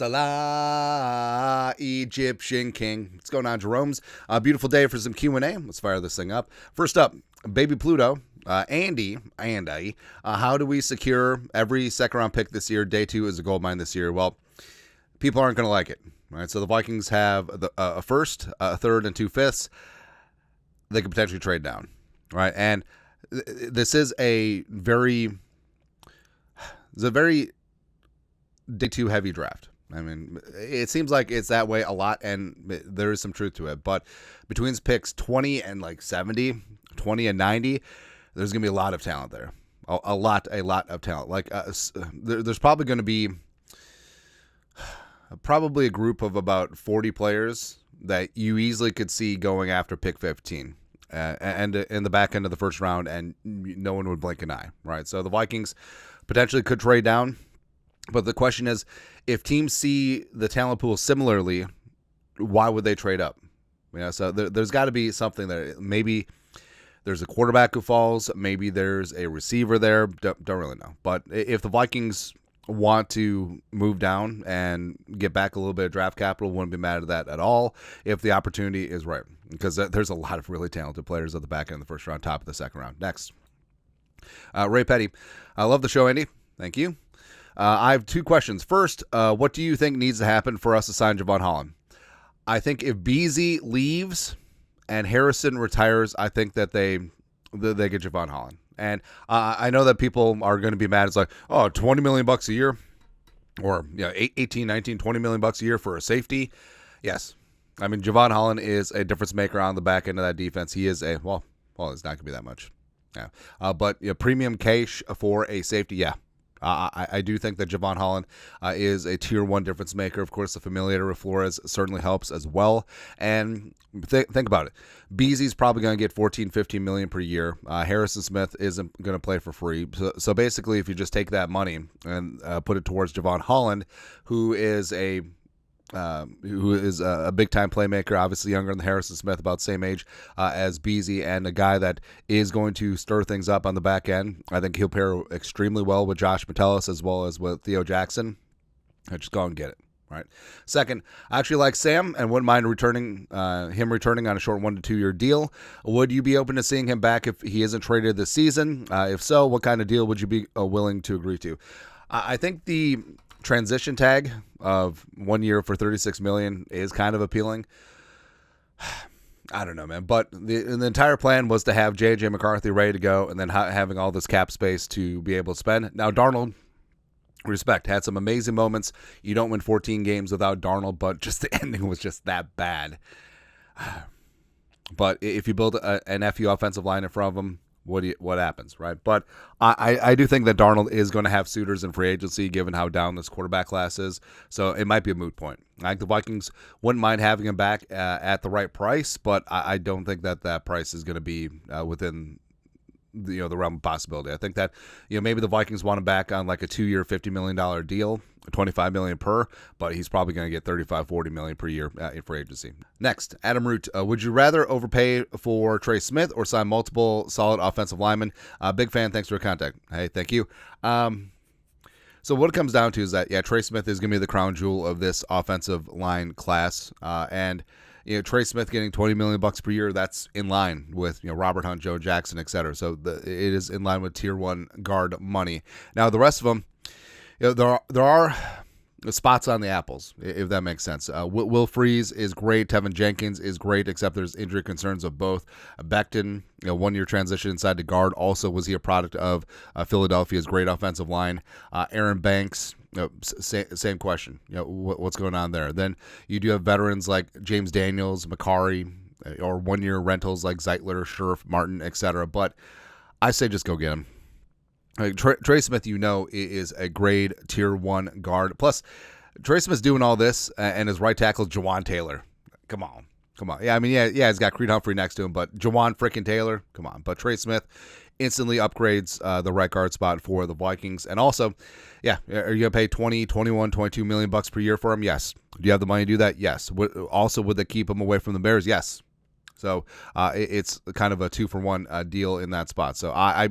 Salah, Egyptian king. What's going on, Jeromes? Beautiful day for some Q&A. Let's fire this thing up. First up, Baby Pluto. Andy, how do we secure every second-round pick this year? Day 2 is a gold mine this year. Well, people aren't going to like it. Right? So the Vikings have a first, a third, and 2 fifths. They could potentially trade down. Right? And this is a very day 2 heavy draft. I mean, it seems like it's that way a lot, and there is some truth to it. But between picks 20 and like 70, 20 and 90, there's going to be a lot of talent there. A lot of talent. Like there's probably going to be a group of about 40 players that you easily could see going after pick 15 and in the back end of the first round, and no one would blink an eye, right? So the Vikings potentially could trade down. But the question is, if teams see the talent pool similarly, why would they trade up? So there's got to be something there. Maybe there's a quarterback who falls. Maybe there's a receiver there. Don't really know. But if the Vikings want to move down and get back a little bit of draft capital, wouldn't be mad at that at all if the opportunity is right. Because there's a lot of really talented players at the back end of the first round, top of the second round. Next. Ray Petty. I love the show, Andy. Thank you. I have 2 questions. First, what do you think needs to happen for us to sign Jevon Holland? I think if Beasley leaves and Harrison retires, I think that they get Jevon Holland. And I know that people are going to be mad. It's like, oh, $20 million a year, or 18, 19, $20 million a year for a safety. Yes. I mean, Jevon Holland is a difference maker on the back end of that defense. He is it's not going to be that much. Yeah. But premium cash for a safety, yeah. I do think that Jevon Holland is a tier 1 difference maker. Of course, the familiarity with Flores certainly helps as well. And think about it. Beasley's probably going to get $14-15 million per year. Harrison Smith isn't going to play for free. So basically, if you just take that money and put it towards Jevon Holland, who is a big-time playmaker, obviously younger than Harrison Smith, about the same age as Beasley, and a guy that is going to stir things up on the back end. I think he'll pair extremely well with Josh Metellus as well as with Theo Jackson. Just go and get it. Right. Second, I actually like Sam and wouldn't mind returning on a short 1 to 2 year deal. Would you be open to seeing him back if he isn't traded this season? If so, what kind of deal would you be willing to agree to? I think the transition tag of 1 year for $36 million is kind of appealing. I don't know, man. But the entire plan was to have J.J. McCarthy ready to go and then having all this cap space to be able to spend. Now, Darnold, respect, had some amazing moments. You don't win 14 games without Darnold, but just the ending was just that bad. But if you build an FU offensive line in front of him, what happens, right? But I do think that Darnold is going to have suitors in free agency, given how down this quarterback class is. So it might be a moot point. I think the Vikings wouldn't mind having him back at the right price, but I don't think that price is going to be within the realm of possibility. I think that maybe the Vikings want him back on like a 2-year $50 million deal, $25 million per, but he's probably going to get $35-40 million per year in free agency. Next, Adam Root, would you rather overpay for Trey Smith or sign multiple solid offensive linemen? Big fan, thanks for your contact. Hey, thank you. So what it comes down to is that Trey Smith is going to be the crown jewel of this offensive line class, and Trey Smith getting $20 million per year, that's in line with Robert Hunt, Joe Jackson, etc. So it is in line with tier 1 guard money. Now the rest of them, there are spots on the apples, if that makes sense. Will Freeze is great. Tevin Jenkins is great, except there's injury concerns of both. Becton, 1 year transition inside to guard. Also, was he a product of Philadelphia's great offensive line? Aaron Banks, same question. What's going on there? Then you do have veterans like James Daniels, Macari, or 1 year rentals like Zeitler, Scherf, Martin, etc. But I say just go get him. Trey Smith, is a grade tier 1 guard. Plus, Trey Smith's doing all this, and his right tackle is Jawan Taylor. Come on. Yeah, I mean, he's got Creed Humphrey next to him, but Jawan freaking Taylor, come on. But Trey Smith instantly upgrades the right guard spot for the Vikings. And also, are you going to pay $20, $21, $22 million per year for him? Yes. Do you have the money to do that? Yes. Also, would they keep him away from the Bears? Yes. So it's kind of a 2-for-1 deal in that spot. So I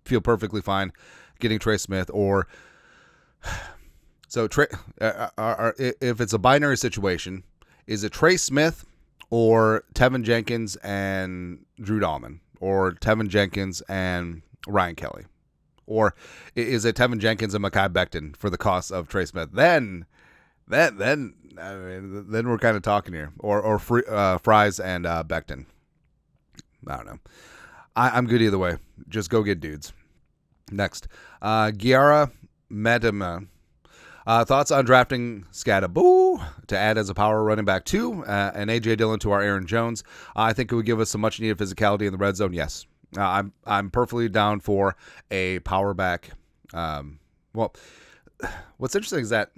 feel perfectly fine getting Trey Smith or So Trey, if it's a binary situation, is it Trey Smith or Tevin Jenkins and Drew Dahlman, or Tevin Jenkins and Ryan Kelly? Or is it Tevin Jenkins and Mekhi Becton for the cost of Trey Smith? Then I mean, then we're kind of talking here. Or Fries and Becton. I don't know. I'm good either way. Just go get dudes. Next, Giara Medema. Thoughts on drafting Scadaboo to add as a power running back 2 and A.J. Dillon to our Aaron Jones. I think it would give us some much needed physicality in the red zone. Yes. I'm perfectly down for a power back. Well, what's interesting is that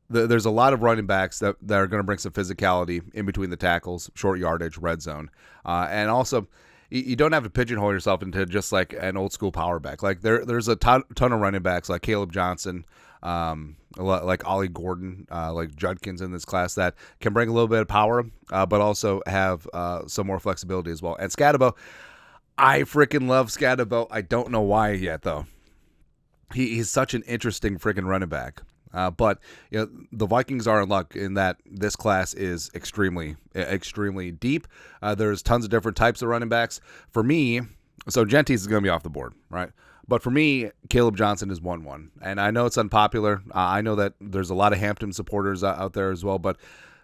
there's a lot of running backs that are going to bring some physicality in between the tackles, short yardage, red zone. And also, you don't have to pigeonhole yourself into just like an old school power back. Like there's a ton of running backs like Caleb Johnson, like Ollie Gordon, like Judkins in this class that can bring a little bit of power, but also have some more flexibility as well. And Scadabo, I freaking love Scadabo. I don't know why yet though. He's such an interesting freaking running back. But the Vikings are in luck in that this class is extremely deep. There's tons of different types of running backs. For me, so Gentis is going to be off the board, right? But for me, Caleb Johnson is 1-1. And I know it's unpopular. I know that there's a lot of Hampton supporters out there as well. But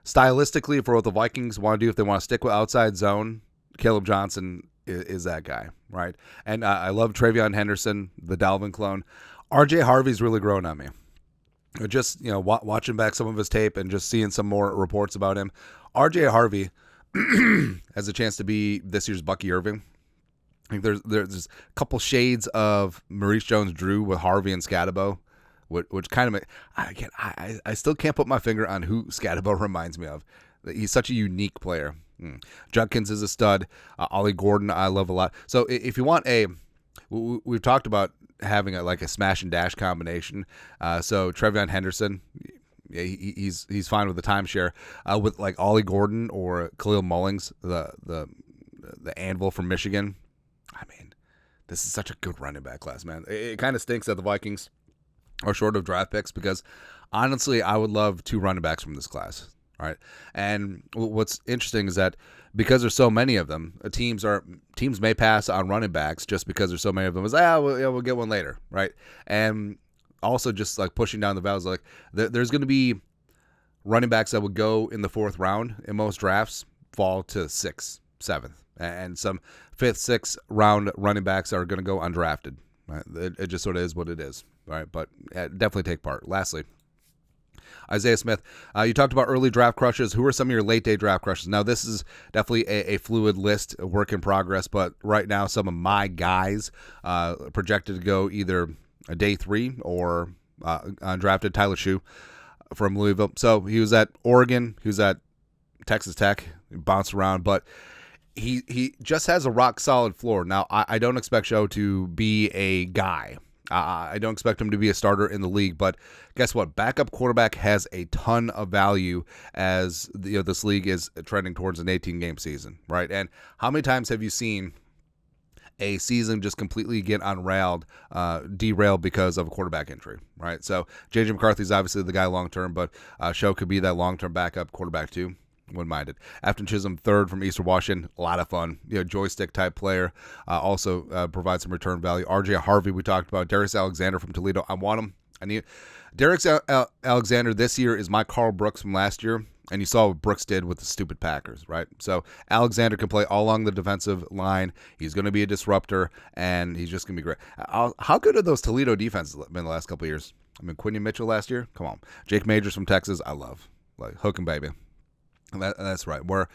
stylistically, for what the Vikings want to do, if they want to stick with outside zone, Caleb Johnson is that guy, right? And I love Travion Henderson, the Dalvin clone. RJ Harvey's really grown on me. Just, watching back some of his tape and just seeing some more reports about him. RJ Harvey has a chance to be this year's Bucky Irving. I think there's a couple shades of Maurice Jones-Drew with Harvey and Scadabo, which kind of, I still can't put my finger on who Scadabo reminds me of. He's such a unique player. Judkins is a stud. Ollie Gordon, I love a lot. So if you want we've talked about having a smash and dash combination. So Trevion Henderson, he's fine with the timeshare. With like Ollie Gordon or Khalil Mullings, the anvil from Michigan. I mean, this is such a good running back class, man. It kind of stinks that the Vikings are short of draft picks because honestly, I would love 2 running backs from this class. All right. And what's interesting is that because there's so many of them, teams may pass on running backs just because there's so many of them. We'll get one later, right? And also just like pushing down the values, like there's going to be running backs that would go in the 4th round in most drafts, fall to 6th, 7th, and some 5th, 6th round running backs are going to go undrafted. Right? It just sort of is what it is, right? But definitely take part. Lastly, Isaiah Smith, you talked about early draft crushes. Who are some of your late day draft crushes? Now, this is definitely a fluid list, a work in progress, but right now, some of my guys projected to go either a day 3 or undrafted. Tyler Shue from Louisville. So he was at Oregon, he was at Texas Tech, he bounced around, but he just has a rock solid floor. Now, I don't expect Shue to be a guy. I don't expect him to be a starter in the league, but guess what? Backup quarterback has a ton of value as this league is trending towards an 18-game season, right? And how many times have you seen a season just completely get derailed because of a quarterback injury, right? So J.J. McCarthy's obviously the guy long-term, but Shue could be that long-term backup quarterback too. Wouldn't mind it. Afton Chisholm, 3rd from Eastern Washington. A lot of fun. Joystick type player. Also provides some return value. RJ Harvey, we talked about. Darius Alexander from Toledo. I want him. I need Darius Alexander this year is my Carl Brooks from last year. And you saw what Brooks did with the stupid Packers, right? So Alexander can play all along the defensive line. He's going to be a disruptor, and he's just going to be great. How good have those Toledo defenses been the last couple of years? I mean, Quinion Mitchell last year? Come on. Jake Majors from Texas, I love. Like, hook 'em, baby. That's right. Where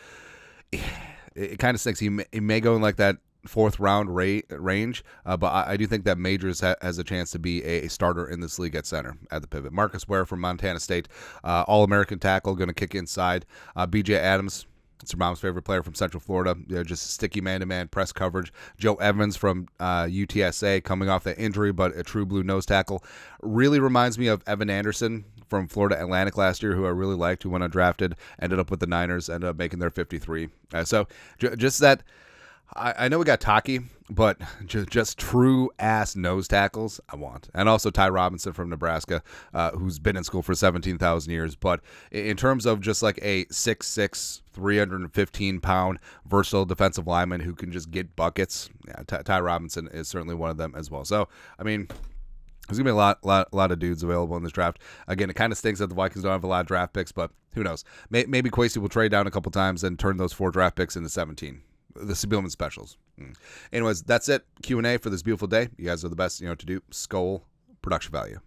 it kind of stinks. He may go in like that 4th round range, but I do think that Majors has a chance to be a starter in this league at center at the pivot. Marcus Ware from Montana State, All-American tackle, going to kick inside. B.J. Adams, it's your mom's favorite player from Central Florida, just sticky man-to-man press coverage. Joe Evans from UTSA, coming off that injury, but a true blue nose tackle. Really reminds me of Evan Anderson from Florida Atlantic last year, who I really liked, who went undrafted, ended up with the Niners, ended up making their 53. So just that, I know we got Taki, but just true ass nose tackles I want. And also Ty Robinson from Nebraska, who's been in school for 17,000 years. But in terms of just like a 6'6", 315-pound versatile defensive lineman who can just get buckets, yeah, Ty Robinson is certainly one of them as well. So, I mean, there's going to be a lot of dudes available in this draft. Again, it kind of stinks that the Vikings don't have a lot of draft picks, but who knows? Maybe Kwesi will trade down a couple times and turn those 4 draft picks into 17. The Spielman specials. Anyways, that's it. Q&A for this beautiful day. You guys are the best, to do. Skull production value.